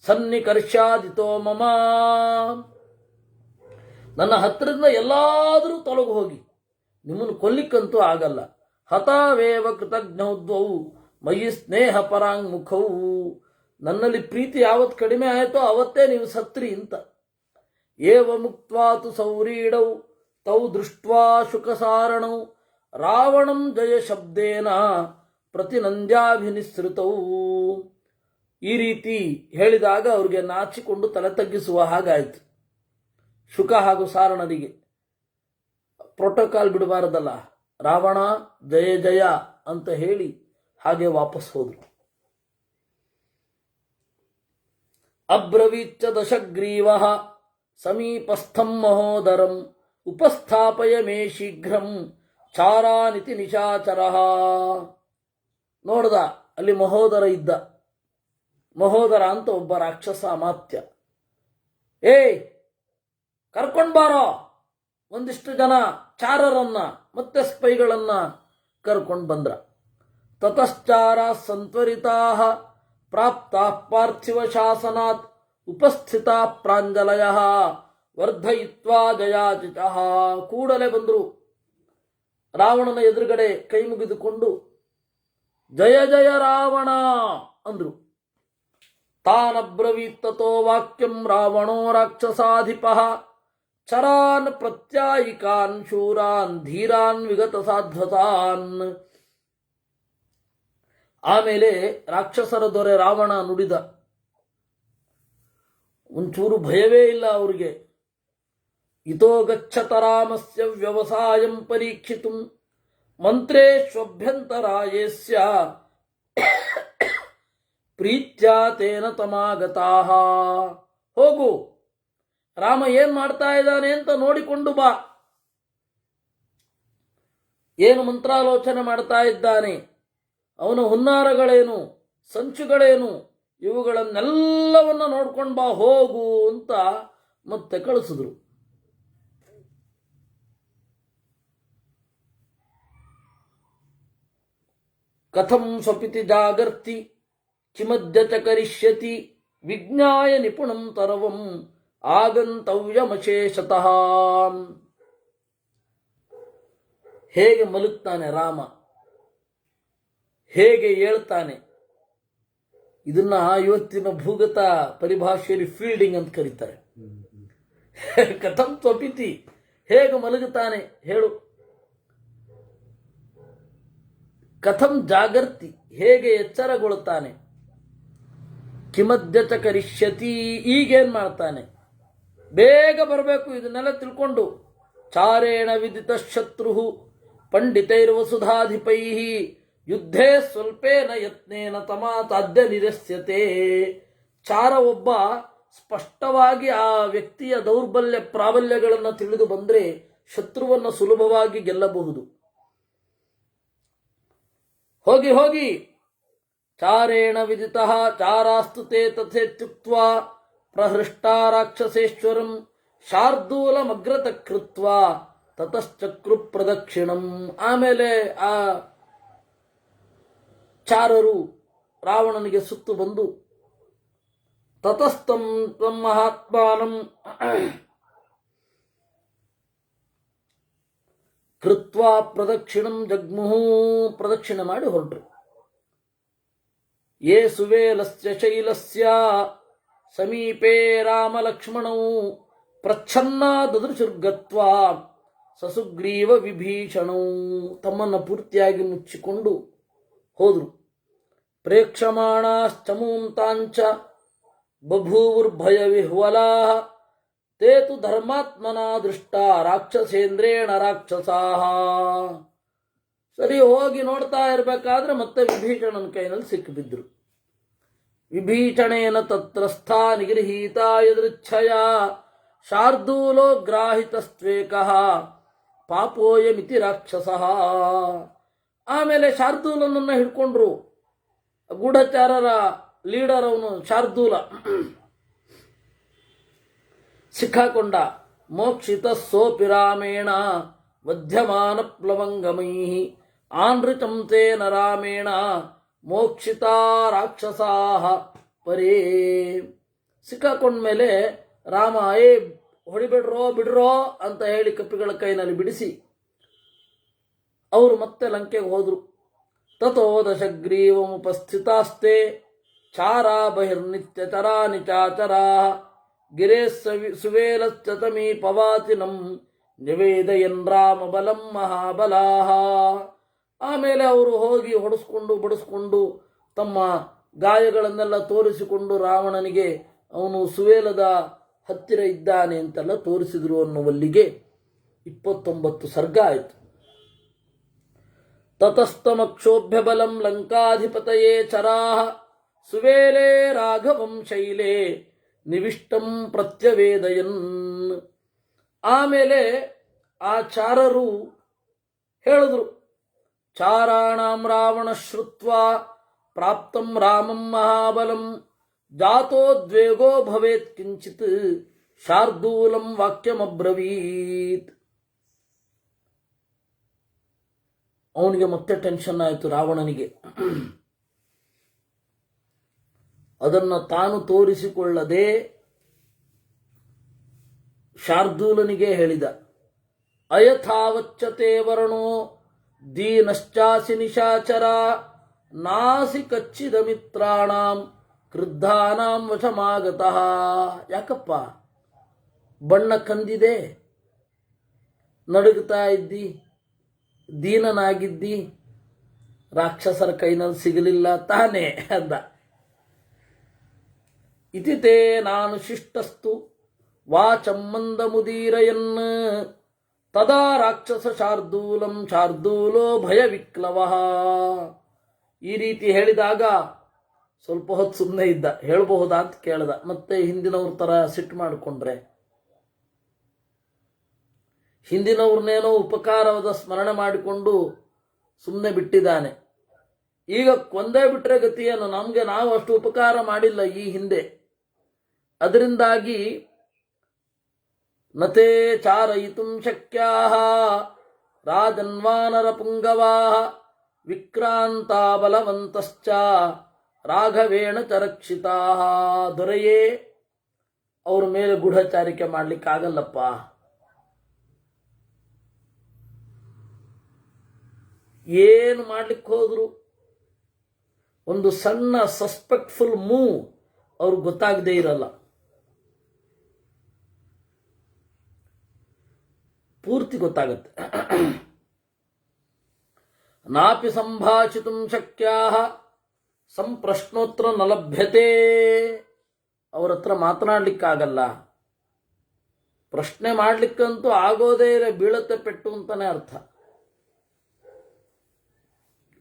ಸನ್ನಿಕರ್ಷಾದಿತೋ ಮಮ, ನನ್ನ ಹತ್ತಿರದಿಂದ ಎಲ್ಲಾದರೂ ತೊಲಗು ಹೋಗಿ. ನಿಮ್ಮನ್ನು ಕೊಲ್ಲಿಕ್ಕಂತೂ ಆಗಲ್ಲ. ಹತಾವೇವ ಕೃತಜ್ಞೌದ್ವೌ ಮಯಿ ಸ್ನೇಹ ಪರಾಂಗುಖವು. ನನ್ನಲ್ಲಿ ಪ್ರೀತಿ ಯಾವತ್ತು ಕಡಿಮೆ ಆಯಿತೋ ಅವತ್ತೇ ನೀವು ಸತ್ರಿ ಅಂತ. ಏವ ಮುಕ್ತ್ವಾತು ಸೌರೀಡೌ ತೌ ದೃಷ್ಟ್ವಾ ಶುಕಸಾರಣೌ ರಾವಣಂ ಜಯ ಶಬ್ದೇನ ಪ್ರತಿನಂದ್ಯಾಭಿನಿಸೃತವು. ಈ ರೀತಿ ಹೇಳಿದಾಗ ಅವ್ರಿಗೆ ನಾಚಿಕೊಂಡು ತಲೆ ತಗ್ಗಿಸುವ ಹಾಗಾಯಿತು. ಶುಕ ಹಾಗೂ ಸಾರಣರಿಗೆ ಪ್ರೋಟೋಕಾಲ್ ಬಿಡಬಾರದಲ್ಲ. ರಾವಣ ಜಯ ಜಯ ಅಂತ ಹೇಳಿ ಹಾಗೆ ವಾಪಸ್ ಹೋದ್ರು. ಅಬ್ರವೀಚ್ಚ ದಶಗ್ರೀವ ಸಮೀಪಸ್ಥಂ ಮಹೋದರಂ ಉಪಸ್ಥಾಪಯ ಮೇ ಶೀಘ್ರಂ ಚಾರಾನಿತಿ ನಿಶಾಚರ. ನೋಡ್ದ, ಅಲ್ಲಿ ಮಹೋದರ ಇದ್ದ. ಮಹೋದರ ಅಂತ ಒಬ್ಬ ರಾಕ್ಷಸ ಅಮಾತ್ಯ. ಕರ್ಕೊಂಡ್ಬಾರೋ ಒಂದಿಷ್ಟು ಜನ ಚಾರರನ್ನ ಮತ್ತೆ ಸ್ಪೈಗಳನ್ನ ಕರ್ಕೊಂಡು ಬಂದ್ರ. ತತಶ್ಚಾರ ಸಂತ್ವರಿತಾ ಪ್ರಾಪ್ತ ಪಾರ್ಥಿವ ಶಾಸನಾತ್ ಉಪಸ್ಥಿತ ಪ್ರಾಂಜಲಯ ವರ್ಧಯಿತ್ವಾ ಜಯಾಚಿತ. ಕೂಡಲೇ ಬಂದರು. ರಾವಣನ ಎದುರುಗಡೆ ಕೈ ಮುಗಿದುಕೊಂಡು ಜಯ ಜಯ ರಾವಣ ಅಂದ್ರು. ತಾನಬ್ರವೀತ್ತತೋ ವಾಕ್ಯಂ ರಾವಣೋ ರಾಕ್ಷಸಾಧಿಪ ಚರಾನ್ ಪ್ರತ್ಯಾಯಿಕಾನ್ ಶೂರಾನ್ ಧೀರಾನ್ ವಿಗತ ಸಾಧ್ವತಾನ್. ಆಮೇಲೆ ರಾಕ್ಷಸರ ದೊರೆ ರಾವಣ ನುಡಿದ. ಒಂಚೂರು ಭಯವೇ ಇಲ್ಲ ಅವರಿಗೆ. ಇತೋ ಗಚ್ಚತ ರಾಮಸ್ಯ ವ್ಯವಸಾಯಂ ಪರೀಕ್ಷಿತುಂ ಮಂತ್ರೇಶ್ವಭ್ಯಂತರಾಯೇಸ್ಯ ಪ್ರೀತ್ಯಾ ತೇನ ತಮಾಗತಾಃ. ಹೋಗು, ರಾಮ ಏನ್ ಮಾಡ್ತಾ ಇದ್ದಾನೆ ಅಂತ ನೋಡಿಕೊಂಡು ಬಾ. ಏನು ಮಂತ್ರಾಲೋಚನೆ ಮಾಡ್ತಾ ಇದ್ದಾನೆ, ಅವನ ಹುನ್ನಾರಗಳೇನು, ಸಂಚುಗಳೇನು, ಇವುಗಳನ್ನೆಲ್ಲವನ್ನ ನೋಡ್ಕೊಂಡು ಬಾ, ಹೋಗು ಅಂತ ಮತ್ತೆ ಕಳಿಸಿದ್ರು. ಕಥಂ ಸ್ವಪಿತಿ ಜಾಗರ್ತಿ ಕಿಮದ್ಯ ಚ ಕರಿಷ್ಯತಿ ವಿಜ್ಞಾಯ ನಿಪುಣಂ ತರವಂ ಆಗಂತವ್ಯಮಶೇಷತಃ. ಹೇಗೆ ಮಲಗ್ತಾನೆ ರಾಮ, ಹೇಗೆ ಹೇಳ್ತಾನೆ, ಇದನ್ನ ಇವತ್ತಿನ ಭೂಗತ ಪರಿಭಾಷೆಯಲ್ಲಿ ಫೀಲ್ಡಿಂಗ್ ಅಂತ ಕರೀತಾರೆ. ಕಥಂ ತ್ವಪಿತಿ, ಹೇಗೆ ಮಲಗುತ್ತಾನೆ ಹೇಳು. ಕಥಂ ಜಾಗರ್ತಿ, ಹೇಗೆ ಎಚ್ಚರಗೊಳ್ಳುತ್ತಾನೆ. ಕಿಮದ್ಯ ಚ ಕರಿಷ್ಯತಿ, ಈಗೇನ್ ಮಾಡ್ತಾನೆ, ಬೇಗ ಬರಬೇಕು ಇದನ್ನೆಲ್ಲ ತಿಳ್ಕೊಂಡು. ಚಾರೇಣ ವಿದಿತ ಶತ್ರು ಪಂಡಿತೈರ್ವಸುಧಾಧಿಪೈ ಯುದ್ಧೇ ಸ್ವಲ್ಪೇನ ಯತ್ನೇನ ತಮಾತಾದ್ಯ ನಿರಸ್ಯತೆ. ಚಾರ ಒಬ್ಬ ಸ್ಪಷ್ಟವಾಗಿ ಆ ವ್ಯಕ್ತಿಯ ದೌರ್ಬಲ್ಯ ಪ್ರಾಬಲ್ಯಗಳನ್ನು ತಿಳಿದು ಬಂದರೆ ಶತ್ರುವನ್ನು ಸುಲಭವಾಗಿ ಗೆಲ್ಲಬಹುದು. ಹೋಗಿ ಹೋಗಿ, ಚಾರೇಣ ವಿದಿತಃ ಚಾರಾಸ್ತು ತೇ ತಥೇತ್ಯುಕ್ತ್ವಾ ಪ್ರಹೃಷ್ಟಾ ರಾಕ್ಷಸೇಶ್ವರಂ ಶಾರ್ದೂಲಮಗ್ರತ ಕೃತ್ವಾ ತತಶ್ಚಕ್ರು ಪ್ರದಕ್ಷಿಣಂ. ಆಮೇಲೆ ಆ ಚಾರರು ರಾವಣನಿಗೆ ಸುತ್ತು ಬಂದು ತತಸ್ತಂ ತ್ವಂ ಮಹಾತ್ಮಾನಂ ಕೃತ್ವಾ ಪ್ರದಕ್ಷಿಣಂ ಜಗ್ಮುಹು, ಪ್ರದಕ್ಷಿಣೆ ಮಾಡಿ ಹೊರಟರು. ಯೇ ಸುವೇಲಸ್ಯ ಶೈಲಸ್ಯ ಸಮೀಪೇ ರಾಮಲಕ್ಷ್ಮಣೌ ಪ್ರಚ್ಛನ್ನಾ ದದೃಶುರ್ಗತ್ವಾ ಸಸುಗ್ರೀವ ವಿಭೀಷಣೌ. ತಮ್ಮನ್ನು ಪೂರ್ತಿಯಾಗಿ ಮುಚ್ಚಿಕೊಂಡು ಹೋದರು. ಪ್ರೇಕ್ಷಮಾಣಾಶ್ಚಮೂಂ ತಾಂಚ ಬಭೂವುರ್ಭಯ ವಿಹ್ವಲಾಃ ತೇ ತು ಧರ್ಮಾತ್ಮನಾ ದೃಷ್ಟ ರಾಕ್ಷಸೇಂದ್ರೇಣ ರಾಕ್ಷಸಾಃ. ಸರಿ, ಹೋಗಿ ನೋಡ್ತಾ ಇರಬೇಕಾದ್ರೆ ಮತ್ತೆ ವಿಭೀಷಣನ ಕೈನಲ್ಲಿ ಸಿಕ್ಕಿಬಿದ್ರು. ವಿಭೀಷಣೇನ ತತ್ರಸ್ಥಾ ನಿಗೃಹೀತ ಯದೃಚ್ಛಯ ಶಾರ್ದೂಲೋ ಗ್ರಾಹಿತಸ್ತ್ವೇಕಃ ಪಾಪೋಯಮಿತಿ ರಾಕ್ಷಸಃ. ಆಮೇಲೆ ಶಾರ್ದೂಲನನ್ನ ಹಿಡ್ಕೊಂಡ್ರು. ಗೂಢಚಾರರ ಲೀಡರ್ ಅವನು ಶಾರ್ದೂಲ ಸಿಕ್ಕಾಕೊಂಡ. ಮೋಕ್ಷಿತ ಸೋಪಿ ರಾಮೇಣ ವಧ್ಯಮಾನ ಪ್ಲವಂಗಮೈ ಆನೃತಂ ತೇನ ರಾಮೇಣ ಮೋಕ್ಷಿತ ರಾಕ್ಷಸಾಹ ಪರೇ. ಸಿಕ್ಕಾಕೊಂಡ್ಮೇಲೆ ರಾಮ ಹೊಡಿಬಿಡ್ರೋ ಬಿಡ್ರೋ ಅಂತ ಹೇಳಿ ಕಪಿಗಳ ಕೈನಲ್ಲಿ ಬಿಡಿಸಿ ಅವರು ಮತ್ತೆ ಲಂಕೆಗೆ ಹೋದರು. ತಥೋ ದಶಗ್ರೀವಮುಪಸ್ಥಿತಾಸ್ತೆ ಚಾರಾ ಬಹಿರ್ನಿತ್ಯಚರಾ ನಿಚಾಚರಾ ಗಿರೇ ಸುವೇಲಶ್ಚತಮೀ ಪವಾತಿನಂ ನಿವೇದಯನ್ ರಾಮ ಬಲಂ ಮಹಾಬಲಾಹ. ಆಮೇಲೆ ಅವರು ಹೋಗಿ ಹೊಡೆಸ್ಕೊಂಡು ಬಡಿಸ್ಕೊಂಡು ತಮ್ಮ ಗಾಯಗಳನ್ನೆಲ್ಲ ತೋರಿಸಿಕೊಂಡು ರಾವಣನಿಗೆ ಅವನು ಸುವೇಲದ ಹತ್ತಿರ ಇದ್ದಾನೆ ಅಂತೆಲ್ಲ ತೋರಿಸಿದ್ರು ಅನ್ನುವಲ್ಲಿಗೆ 29 ಸರ್ಗ ಆಯಿತು. ತತಸ್ತಮಕ್ಷೋಭ್ಯ ಬಲಂ ಲಂಕಾಧಿಪತಯೇ ಚರಾಹ ಸುವೇಲೇ ರಾಘವಂ ಶೈಲೇ ನಿವಿಷ್ಟಂ ಪ್ರತ್ಯವೇದಯನ್. ಆಮೇಲೆ ಆ ಚಾರರು ಹೇಳಿದ್ರು, ಚಾರಾಣಾಂ ರಾವಣ ಶ್ರುತ್ವಾ ಪ್ರಾಪ್ತಂ ರಾಮಂ ಮಹಾಬಲಂ ಜಾತೋದ್ವೇಗೋ ಭವೇತ್ ಕಿಂಚಿತ್ ಶಾರ್ದೂಲಂ ವಾಕ್ಯಮಬ್ರವೀತ್. ಅವನಿಗೆ ಮತ್ತೆ ಟೆನ್ಷನ್ ಆಯಿತು ರಾವಣನಿಗೆ. ಅದನ್ನು ತಾನು ತೋರಿಸಿಕೊಳ್ಳದೆ ಶಾರ್ದೂಲನಿಗೆ ಹೇಳಿದ. ಅಯಥಾವಚ್ಚತೆ ವರ್ಣೋ ದೀನಶ್ಚಾಸಿ ನಿಶಾಚರ ನಾಸಿ ಕಚ್ಚಿದ ಮಿತ್ರಾಣಾಂ ಕ್ರುದ್ಧಾನಾಂ ವಶಮಾಗತಃ. ಯಾಕಪ್ಪ ಬಣ್ಣ ಕಂದಿದೆ, ನಡುಗುತ್ತಾ ಇದ್ದಿ, ದೀನನಾಗಿದ್ದಿ, ರಾಕ್ಷಸರ ಕೈನಲ್ಲಿ ಸಿಗಲಿಲ್ಲ ತಾನೇ ಅಂದ. ಇತಿ ತೇ ನಾನು ಶಿಷ್ಟಸ್ತು ವಾಚಂ ಮಂದಮುದೀರಯನ್ ತದಾ ರಾಕ್ಷಸ ಶಾರ್ದೂಲಂ ಶಾರ್ದೂಲೋ ಭಯ ವಿಕ್ಲವ. ಈ ರೀತಿ ಹೇಳಿದಾಗ ಸ್ವಲ್ಪ ಹೊತ್ತು ಸುಮ್ಮನೆ ಇದ್ದ. ಹೇಳಬಹುದಾ ಅಂತ ಕೇಳ್ದ. ಮತ್ತೆ ಹಿಂದಿನವ್ರ ಥರ ಸಿಟ್ಟು ಮಾಡಿಕೊಂಡ್ರೆ, ಹಿಂದಿನವ್ರನ್ನೇನೋ ಉಪಕಾರದ ಸ್ಮರಣೆ ಮಾಡಿಕೊಂಡು ಸುಮ್ಮನೆ ಬಿಟ್ಟಿದ್ದಾನೆ. ಈಗ ಕೊಂದೇ ಬಿಟ್ಟರೆ ಗತಿಯೇನು? ನಮಗೆ ನಾವು ಅಷ್ಟು ಉಪಕಾರ ಮಾಡಿಲ್ಲ ಈ ಹಿಂದೆ. ಅದರಿಂದಾಗಿ ನತೇ ಚಾರಯಿತುಂ ಶಕ್ಯಾಃ ರಾಜನ್ವಾನರ ಪುಂಗವಾಃ ವಿಕ್ರಾಂತಾ ಬಲವಂತಶ್ಚ ರಾಘವೇಣ ಚರಕ್ಷಿತಾಃ. ದೊರೆಯೇ, ಅವ್ರ ಮೇಲೆ ಗೂಢಚಾರಿಕೆ ಮಾಡಲಿಕ್ಕಾಗಲ್ಲಪ್ಪ. ಏನು ಮಾಡ್ಲಿಕ್ಕೆ ಹೋದ್ರು ಒಂದು ಸಣ್ಣ ಸಸ್ಪೆಕ್ಟ್ಫುಲ್ ಮೂವ್ ಅವ್ರಿಗೆ ಗೊತ್ತಾಗದೇ ಇರಲ್ಲ. ಪೂರ್ತಿ ಗೊತ್ತಾಗತ್ತೆ. ನಾಪಿ ಸಂಭಾಷಿತುಂ ಶಕ್ಯಾಃ ಸಂಪ್ರಶ್ನೋತ್ತರ ನ ಲಭ್ಯತೆ. ಅವ್ರ ಹತ್ರ ಮಾತನಾಡ್ಲಿಕ್ಕಾಗಲ್ಲ. ಪ್ರಶ್ನೆ ಮಾಡ್ಲಿಕ್ಕಂತೂ ಆಗೋದೇ ಇಲ್ಲ, ಬೀಳತ್ತೆ ಪೆಟ್ಟು ಅಂತಾನೆ ಅರ್ಥ.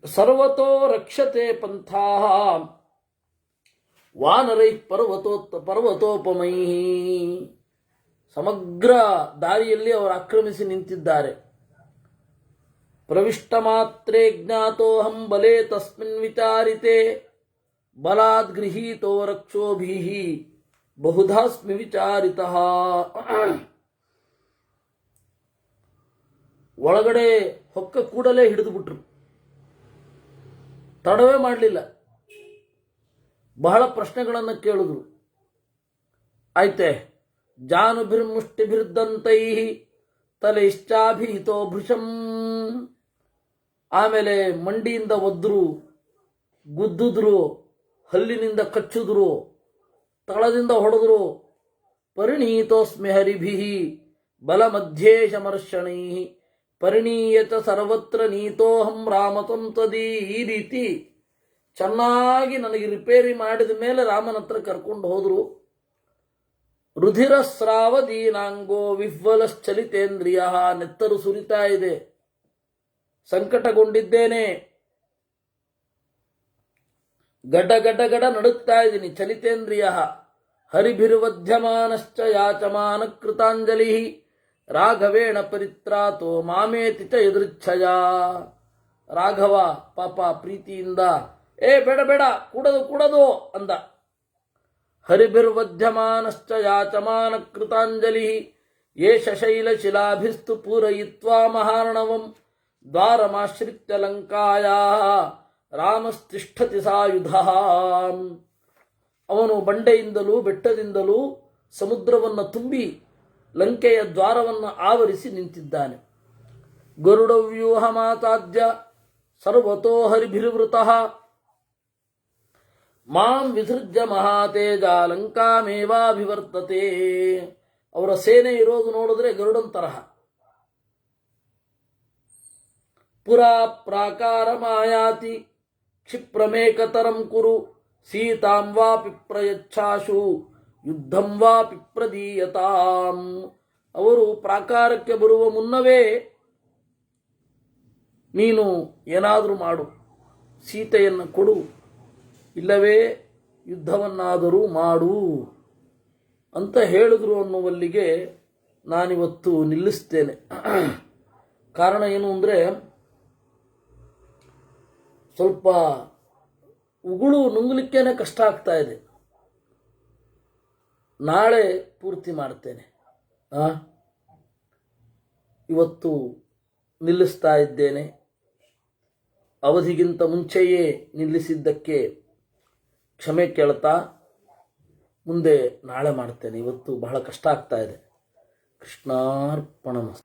ಸರ್ವತೋ ರಕ್ಷತೆ ಪಂಥಾಃ ವಾನರೈಃ ಪರ್ವತೋಪಮೈಃ. ಸಮಗ್ರ ದಾರಿಯಲ್ಲಿ ಅವರು ಆಕ್ರಮಿಸಿ ನಿಂತಿದ್ದಾರೆ. ಪ್ರವಿಷ್ಟ ಮಾತ್ರೇ ಜ್ಞಾತೋಹಂ ಬಲೇ ತಸ್ಮಿನ್ ವಿಚಾರಿತೆ ಬಲಾದ್ ಗೃಹೀತೋ ರಕ್ಷೋಭಿಃ ಬಹುಧಾಸ್ಮಿ ವಿಚಾರಿತಃ. ಒಳಗಡೆ ಹೊಕ್ಕ ಕೂಡಲೇ ಹಿಡಿದು ಬಿಟ್ರು. ತಡವೇ ಮಾಡಲಿಲ್ಲ. ಬಹಳ ಪ್ರಶ್ನೆಗಳನ್ನು ಕೇಳಿದ್ರು. ಆಯ್ತೆ, ಜಾನುಭಿರ್ಮುಷ್ಟಿಭಿರ್ದಂತೈ ತಲೆಶ್ಚಾಭಿಹಿತೋ ಭೃಶಂ. ಆಮೇಲೆ ಮಂಡಿಯಿಂದ ಒದ್ರು, ಗುದ್ದಿದ್ರು, ಹಲ್ಲಿನಿಂದ ಕಚ್ಚಿದ್ರು, ತಳದಿಂದ ಹೊಡೆದ್ರು. ಪರಿಣೀತೋಸ್ಮಿ ಹರಿಭಿಃ ಬಲಮಧ್ಯೇ ಶಮರ್ಷಣೈಃ ಪರಿಣೀಯತ ಸರ್ವತ್ರ ನೀತೋಹಂ ರಾಮತಂ ತದೀ. ಈ ರೀತಿ ಚೆನ್ನಾಗಿ ನನಗೆ ರಿಪೇರಿ ಮಾಡಿದ ಮೇಲೆ ರಾಮನ ಹತ್ರ ಕರ್ಕೊಂಡು ಹೋದ್ರು. ರುಧಿರ ಸ್ರಾವದೀನಾಂಗೋ ವಿಹ್ವಲಶ್ಚಲಿತೇಂದ್ರಿಯ. ನೆತ್ತರು ಸುರಿತಾ ಇದೆ, ಸಂಕಟಗೊಂಡಿದ್ದೇನೆ, ಗಡ ಗಡ ಗಡ ನಡುತ್ತಾ ಇದ್ದೀನಿ. ಚಲಿತೇಂದ್ರಿಯ ಹರಿಭಿರ್ವಧ್ಯಮಾನಶ್ಚ ಯಾಚಮಾನ ಕೃತಾಂಜಲಿ ರಾಘವೇಣ ಪರಿತ್ರಾತೋ ಮಾಮೇತಿ ಚ ಎದೃಚ್ಛಯ. ರಾಘವ ಪಾಪ ಪ್ರೀತಿಯಿಂದ ಬೇಡ ಬೇಡ, ಕೂಡದು ಅಂದ. ಹರಿಭಿರ್ವಧ್ಯಮಾನಶ್ಚ ಯಾಚಮಾನ ಕೃತಾಂಜಲಿ ಯೇಷ ಶೈಲಶಿಲಾಭಿಸ್ತು ಪೂರಯಿತ್ವಾ ಮಹಾರ್ಣವಂ ದ್ವಾರಮಾಶ್ರಿತ್ಯ ಲಂಕಾಯಾಃ ರಾಮಸ್ತಿಷ್ಠತಿ ಸಾಯುಧಃ. ಅವನು ಬಂಡೆಯಿಂದಲೂ ಬೆಟ್ಟದಿಂದಲೂ ಸಮುದ್ರವನ್ನು ತುಂಬಿ ಲಂಕೆಯ ದ್ವಾರವನ್ನು ಆವರಿಸಿ ನಿಂತಿದ್ದಾನೆ. ಗರುಡವ್ಯೂಹ ಮಾತಾದ್ಯ ಸರ್ವತೋ ಹರಿಭಿರ್ವೃತಃ ಮಾಂ ವಿಸೃಜ್ಯ ಮಹಾತೇಜ ಲಂಕಾಮೇವಾಭಿವರ್ತತೆ. ಅವರ ಸೇನೆ ಇರೋದು ನೋಡಿದ್ರೆ ಗರುಡನ್ ತರಹ. ಪುರಾ ಪ್ರಾಕಾರ ಮಾಯಾತಿ ಕ್ಷಿಪ್ರಮೇಕತರಂ ಕುರು ಸೀತಾಂ ವಾಪಿ ಪ್ರಯಚ್ಛಾಶು ಯುದ್ಧಂ ವಾಪಿ ಪ್ರದೀಯತಾಂ. ಅವರು ಪ್ರಾಕಾರಕ್ಕೆ ಬರುವ ಮುನ್ನವೇ ನೀನು ಏನಾದರೂ ಮಾಡು, ಸೀತೆಯನ್ನು ಕೊಡು, ಇಲ್ಲವೇ ಯುದ್ಧವನ್ನಾದರೂ ಮಾಡು ಅಂತ ಹೇಳಿದ್ರು ಅನ್ನುವಲ್ಲಿಗೆ ನಾನಿವತ್ತು ನಿಲ್ಲಿಸ್ತೇನೆ. ಕಾರಣ ಏನು ಅಂದರೆ, ಸ್ವಲ್ಪ ಉಗುಳು ನುಂಗಲಿಕ್ಕೇನೆ ಕಷ್ಟ ಆಗ್ತಾ ಇದೆ. ನಾಳೆ ಪೂರ್ತಿ ಮಾಡ್ತೇನೆ. ಇವತ್ತು ನಿಲ್ಲಿಸ್ತಾ ಇದ್ದೇನೆ. ಅವಧಿಗಿಂತ ಮುಂಚೆಯೇ ನಿಲ್ಲಿಸಿದ್ದಕ್ಕೆ ಕ್ಷಮೆ ಕೇಳ್ತಾ ಮುಂದೆ ನಾಳೆ ಮಾಡ್ತೇನೆ. ಇವತ್ತು ಬಹಳ ಕಷ್ಟ ಆಗ್ತಾ ಇದೆ. ಕೃಷ್ಣಾರ್ಪಣಮಸ್ತು.